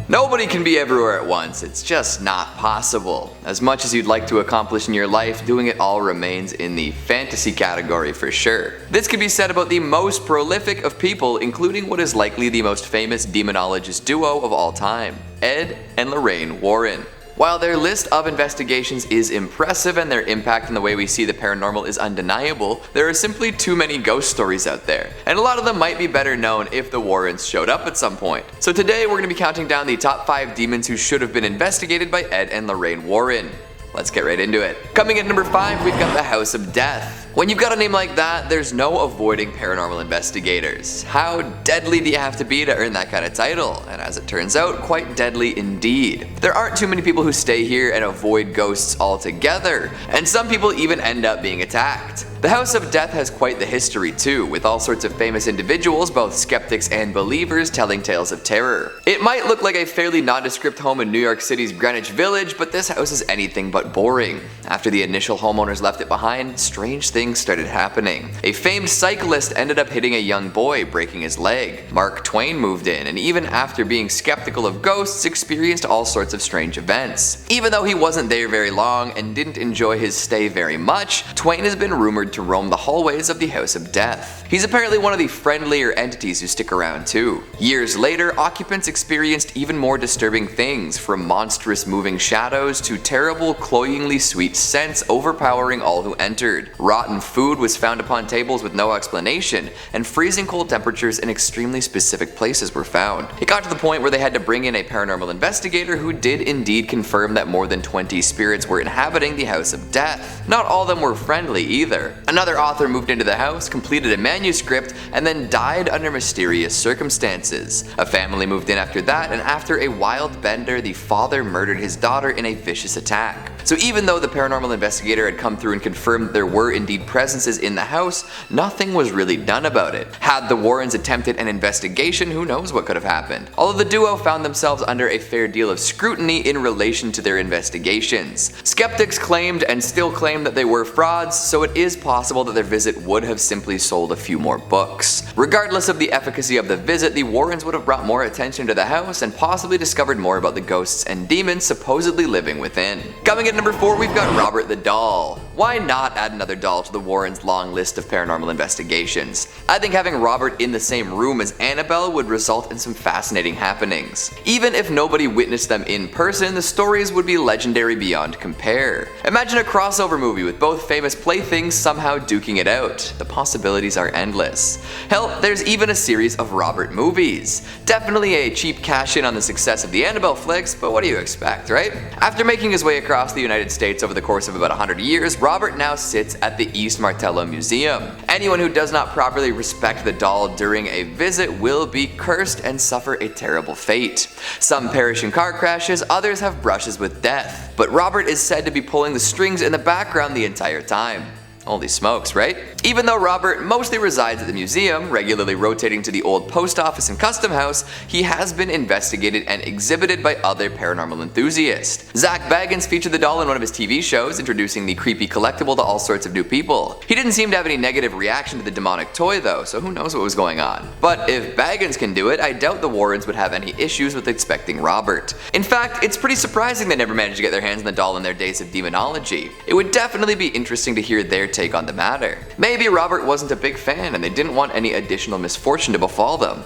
Nobody can be everywhere at once, it's just not possible. As much as you'd like to accomplish in your life, doing it all remains in the fantasy category for sure. This could be said about the most prolific of people, including what is likely the most famous demonologist duo of all time, Ed and Lorraine Warren. While their list of investigations is impressive and their impact on the way we see the paranormal is undeniable, there are simply too many ghost stories out there, and a lot of them might be better known if the Warrens showed up at some point. So today we're going to be counting down the top 5 demons who should have been investigated by Ed and Lorraine Warren. Let's get right into it. Coming at number 5, we've got the House of Death. When you've got a name like that, there's no avoiding paranormal investigators. How deadly do you have to be to earn that kind of title? And as it turns out, quite deadly indeed. There aren't too many people who stay here and avoid ghosts altogether, and some people even end up being attacked. The House of Death has quite the history too, with all sorts of famous individuals, both skeptics and believers, telling tales of terror. It might look like a fairly nondescript home in New York City's Greenwich Village, but this house is anything but boring. After the initial homeowners left it behind, strange things started happening. A famed cyclist ended up hitting a young boy, breaking his leg. Mark Twain moved in, and even after being skeptical of ghosts, experienced all sorts of strange events. Even though he wasn't there very long and didn't enjoy his stay very much, Twain has been rumored to roam the hallways of the House of Death. He's apparently one of the friendlier entities who stick around too. Years later, occupants experienced even more disturbing things, from monstrous moving shadows to terrible, cloyingly sweet scents overpowering all who entered. Rotten food was found upon tables with no explanation, and freezing cold temperatures in extremely specific places were found. It got to the point where they had to bring in a paranormal investigator who did indeed confirm that more than 20 spirits were inhabiting the House of Death. Not all of them were friendly either. Another author moved into the house, completed a manuscript, and then died under mysterious circumstances. A family moved in after that, and after a wild bender, the father murdered his daughter in a vicious attack. So even though the paranormal investigator had come through and confirmed there were indeed presences in the house, nothing was really done about it. Had the Warrens attempted an investigation, who knows what could have happened. Although the duo found themselves under a fair deal of scrutiny in relation to their investigations. Skeptics claimed and still claim that they were frauds, so it is possible that their visit would have simply sold a few more books. Regardless of the efficacy of the visit, the Warrens would have brought more attention to the house and possibly discovered more about the ghosts and demons supposedly living within. Coming at number 4, we've got Robert the Doll. Why not add another doll to the Warrens' long list of paranormal investigations? I think having Robert in the same room as Annabelle would result in some fascinating happenings. Even if nobody witnessed them in person, the stories would be legendary beyond compare. Imagine a crossover movie with both famous playthings somehow duking it out. The possibilities are endless. Hell, there's even a series of Robert movies. Definitely a cheap cash-in on the success of the Annabelle flicks, but what do you expect, right? After making his way across the United States over the course of about 100 years, Robert now sits at the East Martello Museum. Anyone who does not properly respect the doll during a visit will be cursed and suffer a terrible fate. Some perish in car crashes, others have brushes with death. But Robert is said to be pulling the strings in the background the entire time. Holy smokes, right? Even though Robert mostly resides at the museum, regularly rotating to the old post office and custom house, he has been investigated and exhibited by other paranormal enthusiasts. Zach Bagans featured the doll in one of his TV shows, introducing the creepy collectible to all sorts of new people. He didn't seem to have any negative reaction to the demonic toy though, so who knows what was going on. But if Bagans can do it, I doubt the Warrens would have any issues with expecting Robert. In fact, it's pretty surprising they never managed to get their hands on the doll in their days of demonology. It would definitely be interesting to hear their take on the matter. Maybe Robert wasn't a big fan and they didn't want any additional misfortune to befall them.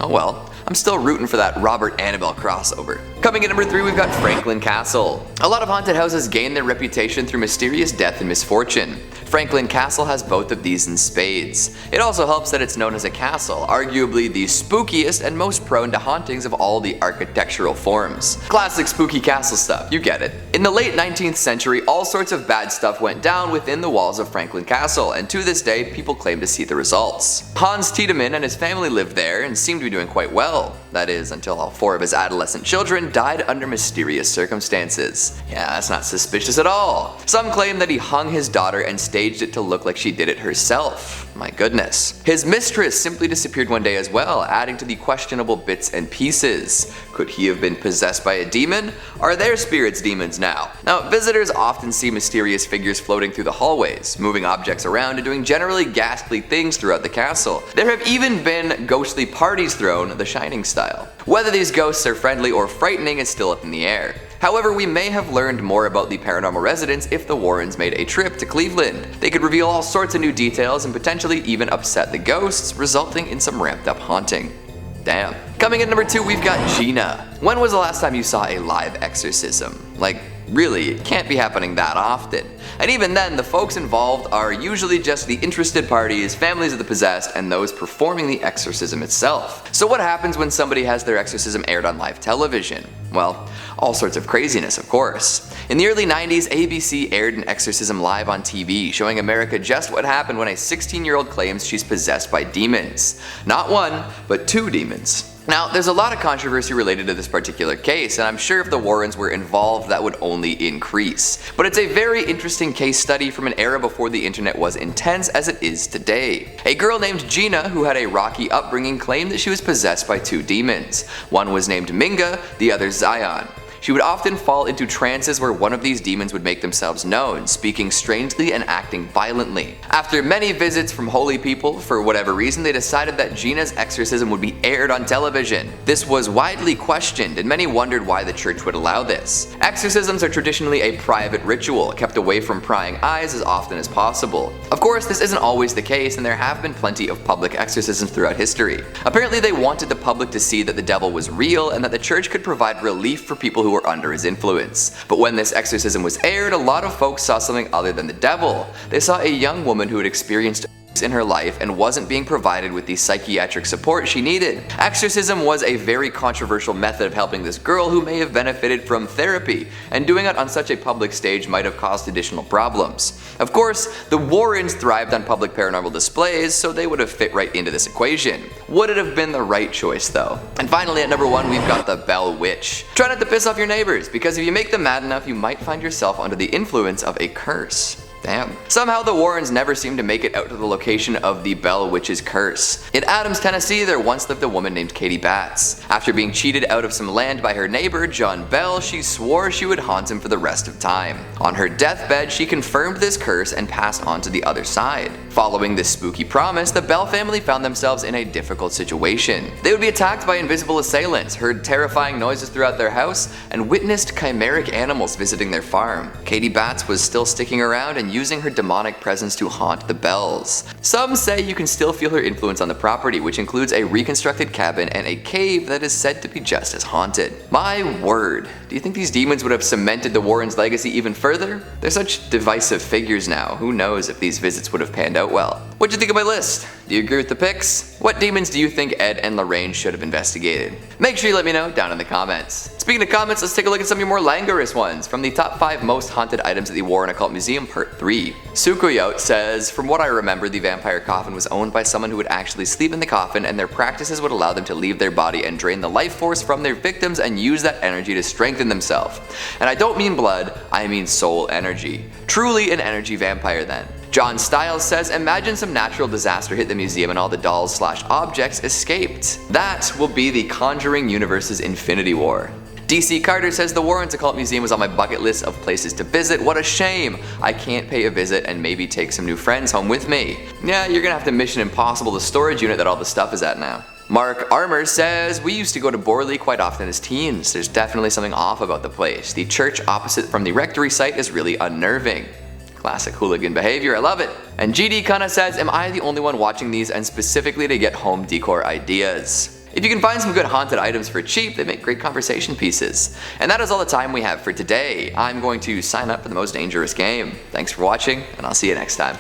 Oh well, I'm still rooting for that Robert-Annabelle crossover. Coming at number 3, we've got Franklin Castle. A lot of haunted houses gain their reputation through mysterious death and misfortune. Franklin Castle has both of these in spades. It also helps that it's known as a castle, arguably the spookiest and most prone to hauntings of all the architectural forms. Classic spooky castle stuff, you get it. In the late 19th century, all sorts of bad stuff went down within the walls of Franklin Castle, and to this day, people claim to see the results. Hans Tiedemann and his family lived there and seemed to be doing quite well. That is, until all 4 of his adolescent children died under mysterious circumstances. Yeah, that's not suspicious at all. Some claim that he hung his daughter and staged it to look like she did it herself. My goodness. His mistress simply disappeared one day as well, adding to the questionable bits and pieces. Could he have been possessed by a demon? Are their spirits demons now? Now, visitors often see mysterious figures floating through the hallways, moving objects around and doing generally ghastly things throughout the castle. There have even been ghostly parties thrown, The Shining style. Whether these ghosts are friendly or frightening is still up in the air. However, we may have learned more about the paranormal residents if the Warrens made a trip to Cleveland. They could reveal all sorts of new details and potentially even upset the ghosts, resulting in some ramped up haunting. Damn. Coming in number 2, we've got Gina. When was the last time you saw a live exorcism? Like, really, it can't be happening that often. And even then, the folks involved are usually just the interested parties, families of the possessed, and those performing the exorcism itself. So what happens when somebody has their exorcism aired on live television? Well, all sorts of craziness, of course. In the early 90s, ABC aired an exorcism live on TV, showing America just what happened when a 16-year-old claims she's possessed by demons. Not one, but 2 demons. Now, there's a lot of controversy related to this particular case, and I'm sure if the Warrens were involved, that would only increase. But it's a very interesting case study from an era before the internet was intense as it is today. A girl named Gina, who had a rocky upbringing, claimed that she was possessed by 2 demons. One was named Minga, the other Zion. She would often fall into trances where one of these demons would make themselves known, speaking strangely and acting violently. After many visits from holy people, for whatever reason, they decided that Gina's exorcism would be aired on television. This was widely questioned, and many wondered why the church would allow this. Exorcisms are traditionally a private ritual, kept away from prying eyes as often as possible. Of course, this isn't always the case, and there have been plenty of public exorcisms throughout history. Apparently, they wanted the public to see that the devil was real and that the church could provide relief for people who were under his influence. But when this exorcism was aired, a lot of folks saw something other than the devil. They saw a young woman who had experienced in her life and wasn't being provided with the psychiatric support she needed. Exorcism was a very controversial method of helping this girl who may have benefited from therapy, and doing it on such a public stage might have caused additional problems. Of course, the Warrens thrived on public paranormal displays, so they would have fit right into this equation. Would it have been the right choice though? And finally, at number 1, we've got the Bell Witch. Try not to piss off your neighbors, because if you make them mad enough, you might find yourself under the influence of a curse. Damn. Somehow the Warrens never seemed to make it out to the location of the Bell Witch's curse. In Adams, Tennessee, there once lived a woman named Katie Batts. After being cheated out of some land by her neighbor, John Bell, she swore she would haunt him for the rest of time. On her deathbed, she confirmed this curse and passed on to the other side. Following this spooky promise, the Bell family found themselves in a difficult situation. They would be attacked by invisible assailants, heard terrifying noises throughout their house, and witnessed chimeric animals visiting their farm. Katie Batts was still sticking around and using her demonic presence to haunt the Bells. Some say you can still feel her influence on the property, which includes a reconstructed cabin and a cave that is said to be just as haunted. My word, do you think these demons would have cemented the Warrens' legacy even further? They're such divisive figures now, who knows if these visits would have panned out well. What'd you think of my list? Do you agree with the picks? What demons do you think Ed and Lorraine should have investigated? Make sure you let me know down in the comments. Speaking of comments, let's take a look at some of your more languorous ones from the top 5 most haunted items at the Warren Occult Museum Part 3. Sukoyot says, from what I remember, the vampire coffin was owned by someone who would actually sleep in the coffin, and their practices would allow them to leave their body and drain the life force from their victims and use that energy to strengthen themselves. And I don't mean blood, I mean soul energy. Truly an energy vampire then. John Stiles says, imagine some natural disaster hit the museum and all the dolls/objects escaped. That will be the Conjuring universe's Infinity War. DC Carter says, the Warrens Occult Museum was on my bucket list of places to visit. What a shame. I can't pay a visit and maybe take some new friends home with me. Yeah, you're gonna have to Mission Impossible the storage unit that all the stuff is at now. Mark Armour says, we used to go to Borley quite often as teens. There's definitely something off about the place. The church opposite from the rectory site is really unnerving. Classic hooligan behavior, I love it. And GD Kana says, am I the only one watching these and specifically to get home decor ideas? If you can find some good haunted items for cheap, they make great conversation pieces. And that is all the time we have for today. I'm going to sign up for the most dangerous game. Thanks for watching, and I'll see you next time.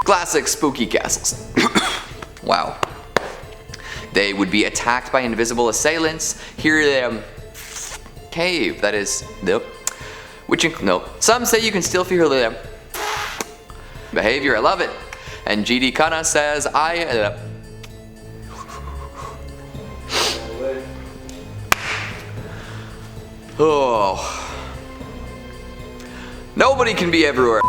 Classic spooky castles. Wow. They would be attacked by invisible assailants. Here cave, that is, nope. Nope. Some say you can still feel the behavior, I love it. And GD Kana says, oh. Nobody can be everywhere.